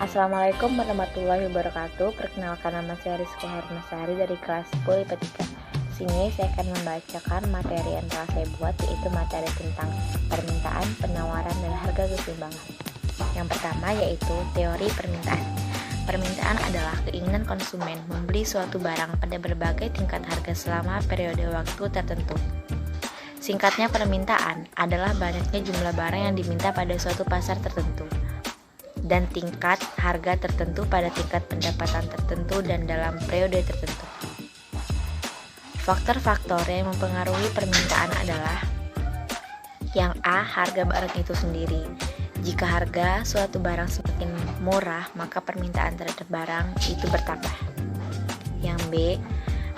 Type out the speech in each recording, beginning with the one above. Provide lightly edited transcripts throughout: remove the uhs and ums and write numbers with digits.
Assalamualaikum warahmatullahi wabarakatuh. Perkenalkan, nama saya Rizky Hermasari dari kelas 10 IPA 3. Di sini saya akan membacakan materi yang telah saya buat, yaitu materi tentang permintaan, penawaran, dan harga keseimbangan. Yang pertama yaitu teori permintaan. Permintaan adalah keinginan konsumen membeli suatu barang pada berbagai tingkat harga selama periode waktu tertentu. Singkatnya, permintaan adalah banyaknya jumlah barang yang diminta pada suatu pasar tertentu dan tingkat harga tertentu pada tingkat pendapatan tertentu dan dalam periode tertentu. Faktor-faktor yang mempengaruhi permintaan adalah yang A. Harga barang itu sendiri. Jika harga suatu barang semakin murah, maka permintaan terhadap barang itu bertambah. Yang B.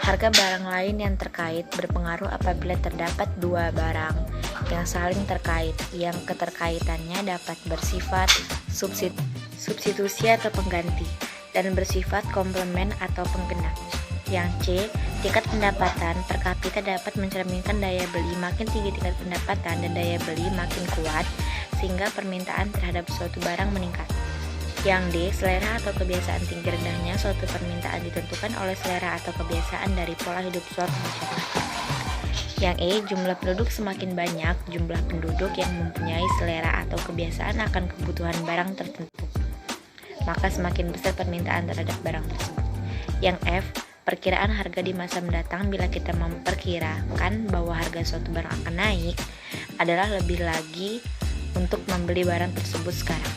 Harga barang lain yang terkait berpengaruh apabila terdapat dua barang yang saling terkait, yang keterkaitannya dapat bersifat substitusi atau pengganti, dan bersifat komplement atau penggenap. Yang C. Tingkat pendapatan per kapita dapat mencerminkan daya beli. Makin tinggi tingkat pendapatan dan daya beli makin kuat, sehingga permintaan terhadap suatu barang meningkat. Yang D. Selera atau kebiasaan tinggi rendahnya suatu permintaan ditentukan oleh selera atau kebiasaan dari pola hidup suatu masyarakat. Yang E. Jumlah penduduk semakin banyak, jumlah penduduk yang mempunyai selera atau kebiasaan akan kebutuhan barang tertentu, maka semakin besar permintaan terhadap barang tersebut. Yang F. Perkiraan harga di masa mendatang. Bila kita memperkirakan bahwa harga suatu barang akan naik, adalah lebih lagi untuk membeli barang tersebut sekarang.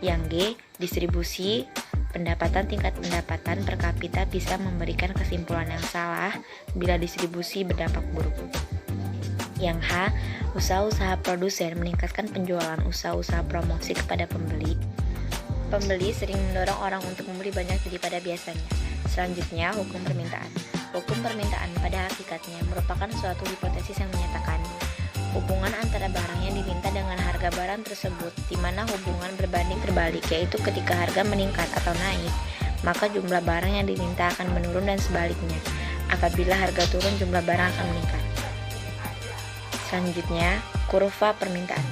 Yang G. Distribusi pendapatan. Tingkat pendapatan per kapita bisa memberikan kesimpulan yang salah bila distribusi berdampak buruk. Yang H. Usaha-usaha produsen meningkatkan penjualan. Usaha-usaha promosi kepada pembeli. Pembeli sering mendorong orang untuk membeli banyak daripada biasanya. Selanjutnya, hukum permintaan. Hukum permintaan pada hakikatnya merupakan suatu hipotesis yang menyatakan hubungan antara barang yang diminta dengan harga barang tersebut, di mana hubungan berbanding terbalik, yaitu ketika harga meningkat atau naik, maka jumlah barang yang diminta akan menurun, dan sebaliknya, apabila harga turun jumlah barang akan meningkat. Selanjutnya, kurva permintaan.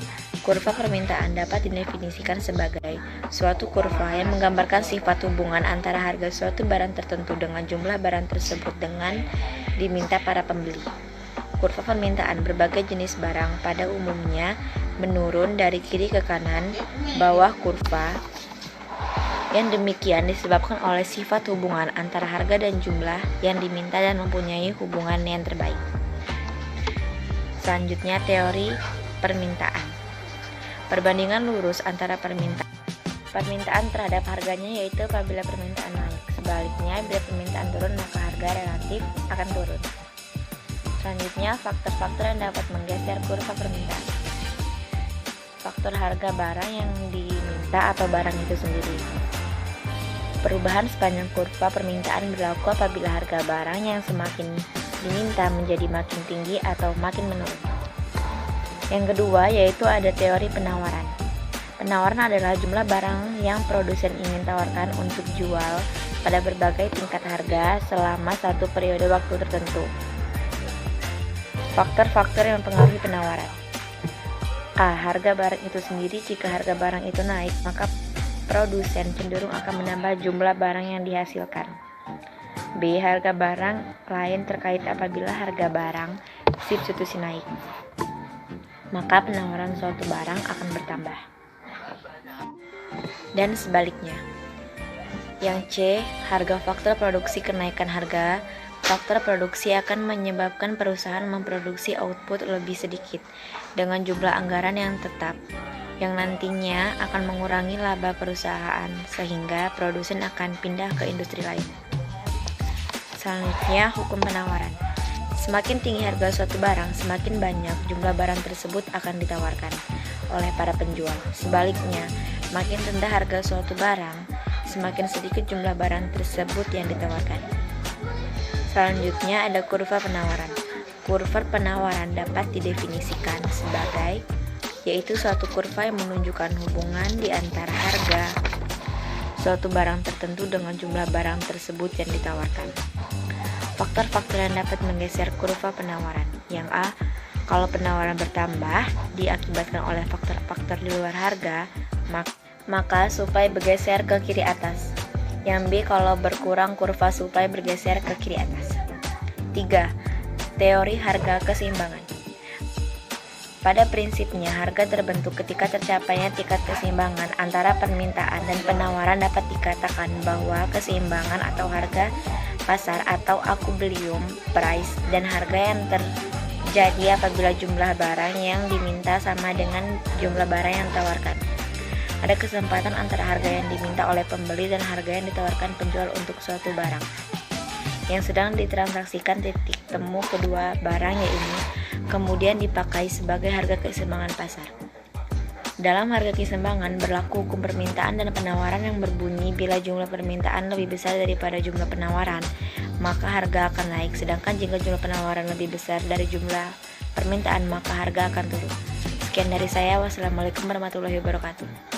Kurva permintaan dapat didefinisikan sebagai suatu kurva yang menggambarkan sifat hubungan antara harga suatu barang tertentu dengan jumlah barang tersebut dengan diminta para pembeli. Kurva permintaan berbagai jenis barang pada umumnya menurun dari kiri ke kanan bawah kurva. Yang demikian disebabkan oleh sifat hubungan antara harga dan jumlah yang diminta dan mempunyai hubungan yang terbaik. Selanjutnya, teori permintaan. Perbandingan lurus antara permintaan terhadap harganya, yaitu apabila permintaan naik. Sebaliknya, bila permintaan turun maka harga relatif akan turun. Selanjutnya, faktor-faktor yang dapat menggeser kurva permintaan. Faktor harga barang yang diminta atau barang itu sendiri. Perubahan sepanjang kurva permintaan berlaku apabila harga barang yang semakin diminta menjadi makin tinggi atau makin menurun. Yang kedua yaitu ada teori penawaran. Penawaran adalah jumlah barang yang produsen ingin tawarkan untuk jual pada berbagai tingkat harga selama satu periode waktu tertentu. Faktor-faktor yang mempengaruhi penawaran. A. Harga barang itu sendiri. Jika harga barang itu naik, maka produsen cenderung akan menambah jumlah barang yang dihasilkan. B. Harga barang lain terkait. Apabila harga barang substitusi naik, maka penawaran suatu barang akan bertambah. Dan sebaliknya. Yang C. Harga faktor produksi. Kenaikan harga faktor produksi akan menyebabkan perusahaan memproduksi output lebih sedikit dengan jumlah anggaran yang tetap, yang nantinya akan mengurangi laba perusahaan, sehingga produsen akan pindah ke industri lain. Selanjutnya, hukum penawaran. Semakin tinggi harga suatu barang, semakin banyak jumlah barang tersebut akan ditawarkan oleh para penjual. Sebaliknya, makin rendah harga suatu barang, semakin sedikit jumlah barang tersebut yang ditawarkan. Selanjutnya ada kurva penawaran. Kurva penawaran dapat didefinisikan sebagai yaitu suatu kurva yang menunjukkan hubungan di antara harga suatu barang tertentu dengan jumlah barang tersebut yang ditawarkan. Faktor-faktor yang dapat menggeser kurva penawaran. Yang A. Kalau penawaran bertambah diakibatkan oleh faktor-faktor di luar harga, maka supply bergeser ke kiri atas. Yang B, kalau berkurang kurva supply bergeser ke kiri atas. 3. Teori harga keseimbangan. Pada prinsipnya, harga terbentuk ketika tercapainya tingkat keseimbangan antara permintaan dan penawaran. Dapat dikatakan bahwa keseimbangan atau harga pasar atau equilibrium price dan harga yang terjadi apabila jumlah barang yang diminta sama dengan jumlah barang yang ditawarkan. Ada kesempatan antara harga yang diminta oleh pembeli dan harga yang ditawarkan penjual untuk suatu barang yang sedang ditransaksikan. Titik temu kedua barangnya ini kemudian dipakai sebagai harga keseimbangan pasar. Dalam harga keseimbangan berlaku hukum permintaan dan penawaran yang berbunyi bila jumlah permintaan lebih besar daripada jumlah penawaran, maka harga akan naik, sedangkan jika jumlah penawaran lebih besar dari jumlah permintaan, maka harga akan turun. Sekian dari saya. Wassalamualaikum warahmatullahi wabarakatuh.